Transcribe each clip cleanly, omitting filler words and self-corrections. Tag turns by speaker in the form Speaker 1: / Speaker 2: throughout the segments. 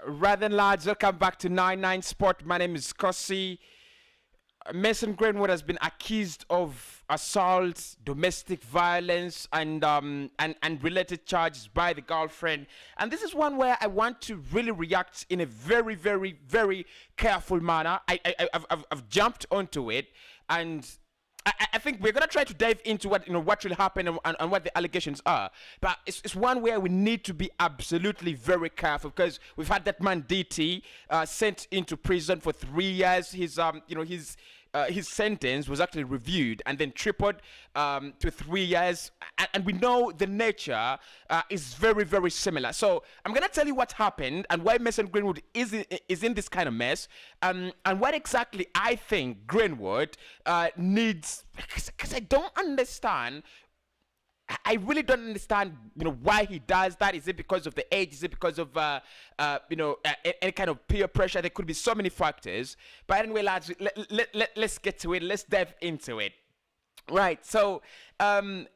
Speaker 1: Rather than lads, welcome back to 99 Sport. My name is Cossy. Mason Greenwood has been accused of assault, domestic violence, and related charges by the girlfriend. And this is one where I want to really react in a very, very, very careful manner. I've jumped onto it, and I think we're gonna try to dive into what really happened and what the allegations are. But it's one where we need to be absolutely very careful because we've had that man DT sent into prison for 3 years. His sentence was actually reviewed and then tripled to 3 years, and we know the nature is very, very similar. So I'm gonna tell you what happened and why Mason Greenwood is in this kind of mess, and what exactly I think Greenwood needs, because I don't understand. I really don't understand, why he does that. Is it because of the age? Is it because of, any kind of peer pressure? There could be so many factors. But anyway, lads, let's get to it. Let's dive into it. Right. So, let's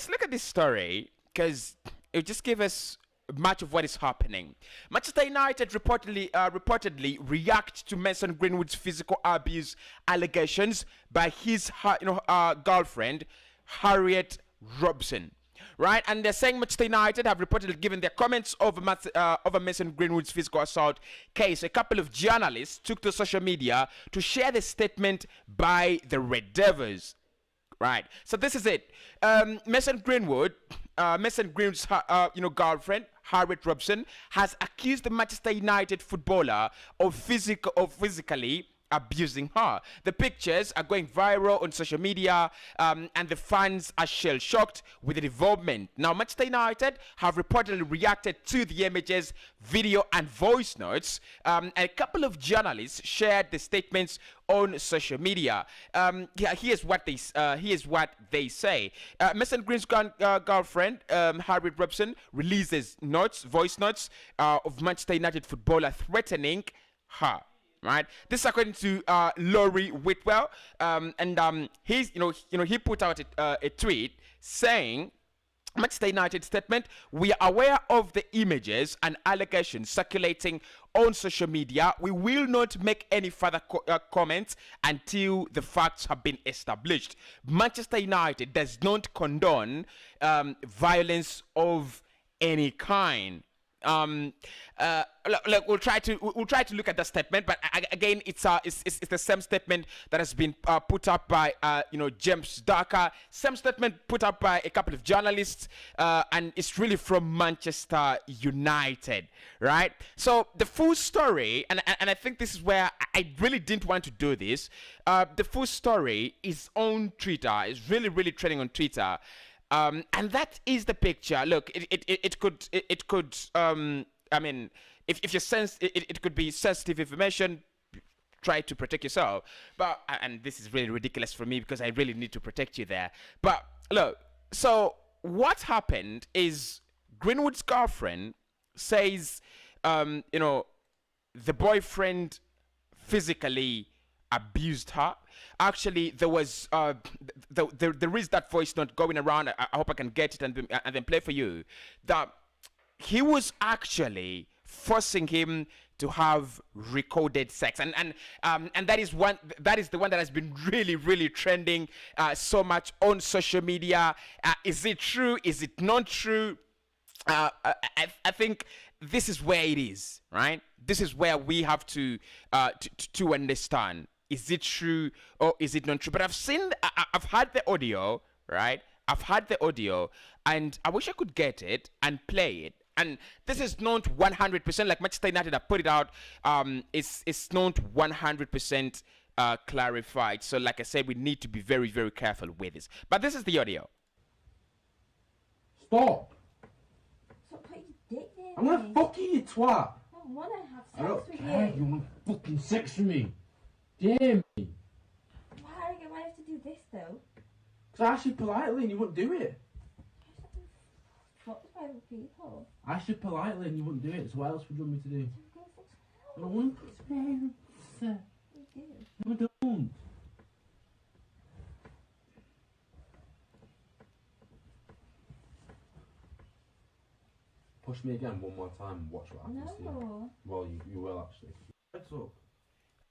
Speaker 1: look at this story because it just gives us much of what is happening. Manchester United reportedly react to Mason Greenwood's physical abuse allegations by his girlfriend Harriet Robson, right? And they're saying Manchester United have reportedly given their comments over Mason Greenwood's physical assault case. A couple of journalists took to social media to share the statement by the Red Devils. Right. So this is it. Mason Greenwood's girlfriend Harriet Robson has accused the Manchester United footballer of physically abusing her. The pictures are going viral on social media, and the fans are shell-shocked with the development. Now, Manchester United have reportedly reacted to the images, video, and voice notes. And a couple of journalists shared the statements on social media. Here's what they say. Mason Green's girlfriend, Harriet Robson, releases voice notes of Manchester United footballer threatening her. Right. This is according to Laurie Whitwell, and he put out a tweet saying, Manchester United statement: we are aware of the images and allegations circulating on social media. We will not make any further comments until the facts have been established. Manchester United does not condone violence of any kind. Look, we'll try to look at the statement, but again, it's the same statement that has been put up by James Darker, same statement put up by a couple of journalists, and it's really from Manchester United, right? So the full story, and I think this is where I really didn't want to do this. The full story is on Twitter. It's really trending on Twitter. And that is the picture. Look, it could I mean, if you sense it could be sensitive information, try to protect yourself. But and this is really ridiculous for me because I really need to protect you there. But look, so what happened is Greenwood's girlfriend says, the boyfriend physically abused her. Actually, there was there is that voice note going around. I hope I can get it and then play for you. That he was actually forcing him to have recorded sex, and that is the one that has been really trending so much on social media. Is it true? Is it not true? I think this is where it is, right? This is where we have to understand. Is it true or is it not true? But I've had the audio, right? I've had the audio, and I wish I could get it and play it. And this is not 100%, like Manchester United have put it out. It's not 100% clarified. So, like I said, we need to be very careful with this. But this is the audio.
Speaker 2: Stop!
Speaker 3: Stop putting your dick there.
Speaker 2: I'm gonna fuck you twat!
Speaker 3: I want to have
Speaker 2: I don't
Speaker 3: sex with
Speaker 2: care.
Speaker 3: you.
Speaker 2: You want fucking sex with me? Damn me!
Speaker 3: Why do I have to do this though?
Speaker 2: Because I asked you politely and you wouldn't do it.
Speaker 3: Fucked by other people.
Speaker 2: I asked you politely and you wouldn't do it. So what else would you want me to do?
Speaker 3: Go fuck
Speaker 2: I don't want to.
Speaker 3: You do.
Speaker 2: No, I don't. push me again one more time and watch what happens to you.
Speaker 3: No.
Speaker 2: Well, you will actually. Heads up.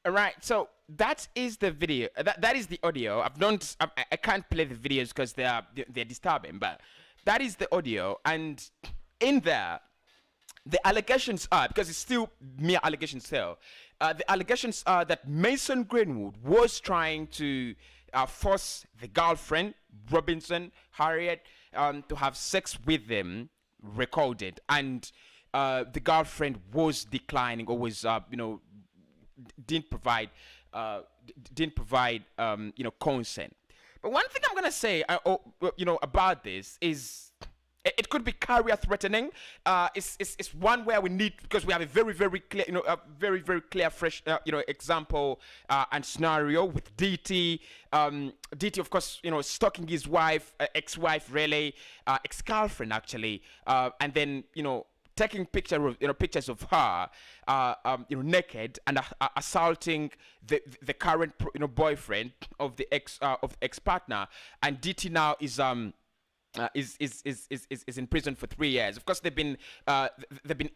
Speaker 1: All right, so that is the video. That is the audio. I can't play the videos because they're disturbing, but that is the audio, and in there, the allegations are, because it's still mere allegations still. The allegations are that Mason Greenwood was trying to force the girlfriend Robinson Harriet to have sex with them, recorded, and the girlfriend was declining, or was didn't provide consent. But one thing I'm gonna say about this is it could be career threatening. It's one where we need, because we have a very clear, very clear fresh example and scenario with DT. DT, of course, stalking his wife, ex-wife, really, ex-girlfriend actually, and then taking pictures of her, naked, and assaulting the current boyfriend of the ex partner, and DT now is in prison for 3 years. Of course, there've been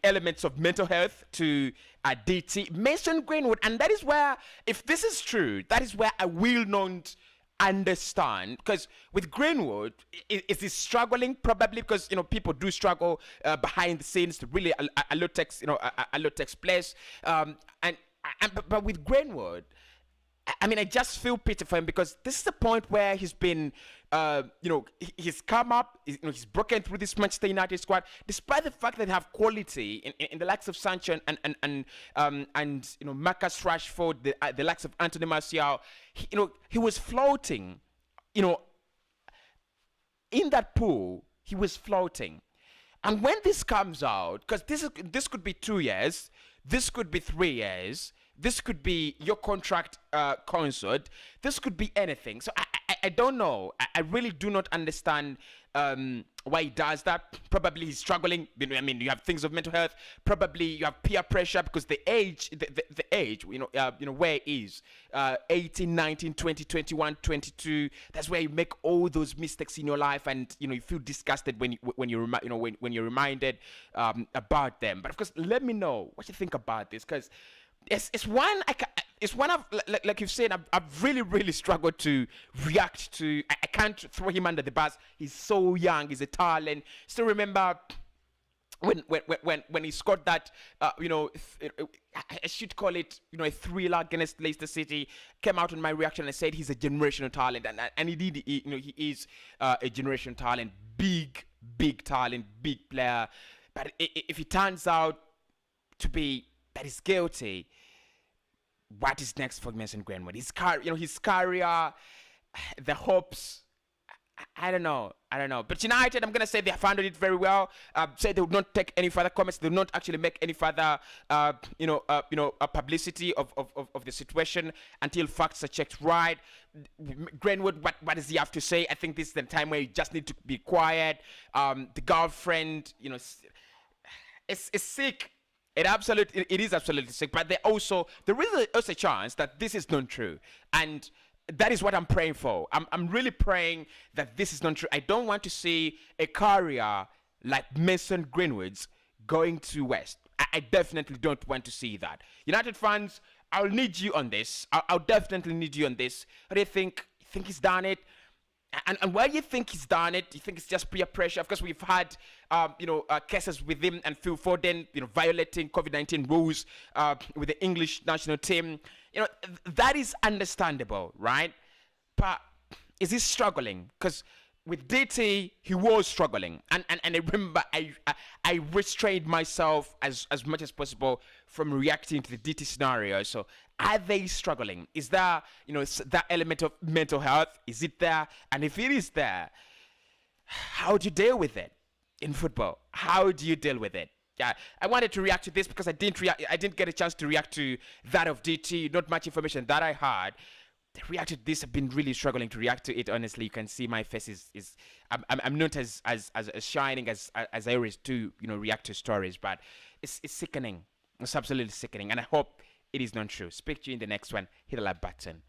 Speaker 1: elements of mental health to DT, Mason Greenwood, and that is where, if this is true, that is where I will not understand, because with Greenwood, is he struggling? Probably because people do struggle behind the scenes to really a lot takes place, but with Greenwood, I mean, I just feel pity for him, because this is the point where he's been, he's come up, he's broken through this Manchester United squad, despite the fact that they have quality in the likes of Sancho and Marcus Rashford, the likes of Anthony Martial. He was floating, in that pool, he was floating. And when this comes out, because this could be 2 years, this could be 3 years, this could be your contract concert, this could be anything. So I don't know. I really do not understand why he does that. Probably he's struggling. I mean, you have things of mental health. Probably you have peer pressure, because the age, the age, where he is, 18, 19, 20, 21, 22. That's where you make all those mistakes in your life, and you feel disgusted when you're reminded about them. But of course, let me know what you think about this, because it's one of, like you've said, I've really struggled to react to. I can't throw him under the bus. He's so young. He's a talent. Still remember when he scored that, I should call it, a thriller against Leicester City. Came out on my reaction and I said he's a generational talent, and he did. He is a generational talent, big talent, big player. But if he turns out to be that he's guilty, what is next for Mason Greenwood? His career, the hopes. I don't know. But United, I'm gonna say they have handled it very well. Say they would not take any further comments. They will not actually make any further, publicity of the situation until facts are checked right. Greenwood, what does he have to say? I think this is the time where you just need to be quiet. The girlfriend, it's sick. It is absolutely sick. But there is also a chance that this is not true, and that is what I'm praying for. I'm really praying that this is not true. I don't want to see a career like Mason Greenwood's going to West. I definitely don't want to see that. United fans, I'll need you on this. I'll definitely need you on this. What do you think? You think he's done it? And why do you think he's done it? Do you think it's just peer pressure? Of course, we've had, cases with him and Phil Foden, violating COVID-19 rules with the English national team. That is understandable, right? But is he struggling? Because with DT, he was struggling. And I remember I restrained myself as much as possible from reacting to the DT scenario. So are they struggling? Is there, that element of mental health? Is it there? And if it is there, how do you deal with it in football? How do you deal with it? Yeah, I wanted to react to this because I didn't get a chance to react to that of DT. Not much information that I had. The reaction to this, have been really struggling to react to it. Honestly, you can see my face is I'm not as shining as I always do, react to stories. But it's sickening. It's absolutely sickening, and I hope it is not true. Speak to you in the next one. Hit the like button.